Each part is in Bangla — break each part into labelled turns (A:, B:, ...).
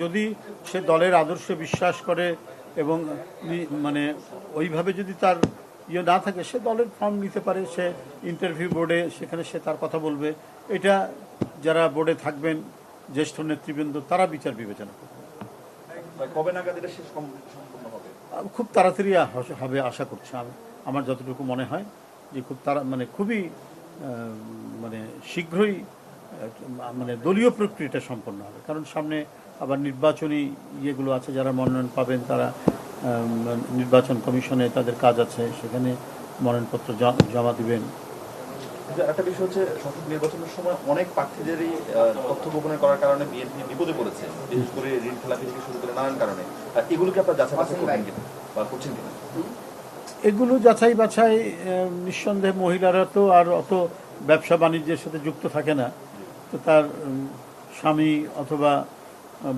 A: যদি সে দলের আদর্শে বিশ্বাস করে এবং মানে ওইভাবে যদি তার ইয়ে না থাকে, সে দলের ফর্ম নিতে পারে, সে ইন্টারভিউ বোর্ডে সেখানে সে তার কথা বলবে। এটা যারা বোর্ডে থাকবেন জ্যেষ্ঠ নেতৃবৃন্দ তারা বিচার বিবেচনা করবে।
B: কবে নাগাদ এটা শেষ সম্পূর্ণ হবে?
A: খুব তাড়াতাড়ি হবে আশা করছি। আমার যতটুকু মনে হয় যে খুবই মানে শীঘ্রই মানে দলীয় প্রক্রিয়াটা সম্পন্ন হবে, কারণ সামনে আবার নির্বাচনী ইয়েগুলো আছে, যারা মনোনয়ন পাবেন তারা নির্বাচন কমিশনে তাদের কাজ আছে, সেখানে মনোনয়নপত্র জমা দিবেন।
B: একটা বিষয় হচ্ছে সংসদ নির্বাচনের সময় অনেক প্রার্থীদেরই তথ্য গোপনে করার কারণে বিএনপি বিপদে পড়েছে, বিশেষ করে ঋণ খেলাপি থেকে শুরু করে নানান কারণে। এগুলোকে আপনারা যাচাই বাছাই করবেন কিনা বা করছেন কিনা?
A: এগুলো যাচাই বাছাই নিঃসন্দেহে মহিলারা তো আর অত ব্যবসা বাণিজ্যের সাথে যুক্ত থাকে না, তো তার স্বামী অথবা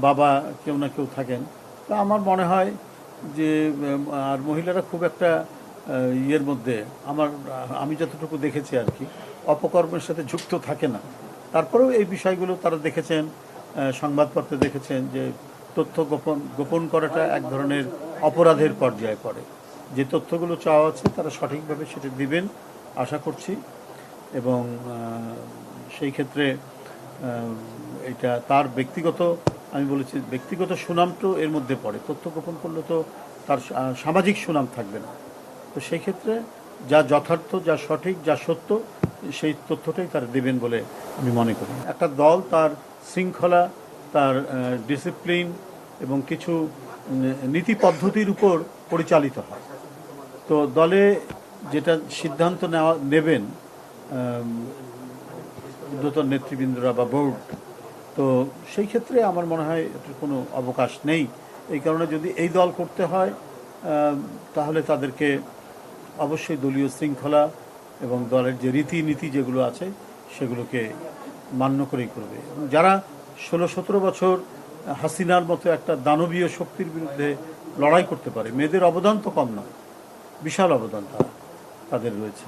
A: বাবা কেউ না কেউ থাকেন। তো আমার মনে হয় যে আর মহিলারা খুব একটা ইয়ের মধ্যে আমি যতটুকু দেখেছি আর কি, অপকর্মের সাথে যুক্ত থাকে না। তারপরেও এই বিষয়গুলো তারা দেখেছেন, সংবাদপত্রে দেখেছেন যে তথ্য গোপন করাটা এক ধরনের অপরাধের পর্যায়ে পড়ে। যে তথ্যগুলো চাওয়া আছে তারা সঠিকভাবে সেটা দিবেন আশা করছি, এবং সেই ক্ষেত্রে এটা তার ব্যক্তিগত, আমি বলেছি ব্যক্তিগত সুনামটাও এর মধ্যে পড়ে। তথ্য গোপন করলে তো তার সামাজিক সুনাম থাকবে না। তো সেই ক্ষেত্রে যা যথার্থ, যা সঠিক, যা সত্য, সেই তথ্যটাই তারা দেবেন বলে আমি মনে করি। একটা দল তার শৃঙ্খলা, তার ডিসিপ্লিন এবং কিছু নীতি পদ্ধতির উপর পরিচালিত হয়। তো দলে যেটা সিদ্ধান্ত নেবেন ঊর্ধ্বতন নেতৃবৃন্দরা বা বোর্ড, তো সেই ক্ষেত্রে আমার মনে হয় এটার কোনো অবকাশ নেই। এই কারণে যদি এই দল করতে হয় তাহলে তাদেরকে অবশ্যই দলীয় শৃঙ্খলা এবং দলের যে রীতিনীতি যেগুলো আছে সেগুলোকে মান্য করেই করবে। এবং যারা 16-17 বছর হাসিনার মতো একটা দানবীয় শক্তির বিরুদ্ধে লড়াই করতে পারে, মেয়েদের অবদান তো কম নয়, বিশাল অবদান তাদের রয়েছে।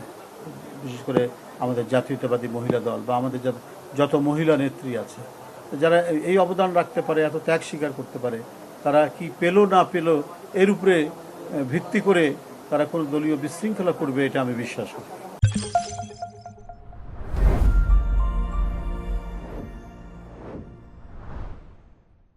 A: বিশেষ করে আমাদের জাতীয়তাবাদী মহিলা দল বা আমাদের যত মহিলা নেত্রী আছে, যারা এই অবদান রাখতে পারে, এত ত্যাগ স্বীকার করতে পারে, তারা কি পেল না পেল এর উপরে ভিত্তি করে তারা কোনো দলীয় বিশৃঙ্খলা করবে এটা আমি বিশ্বাস করি।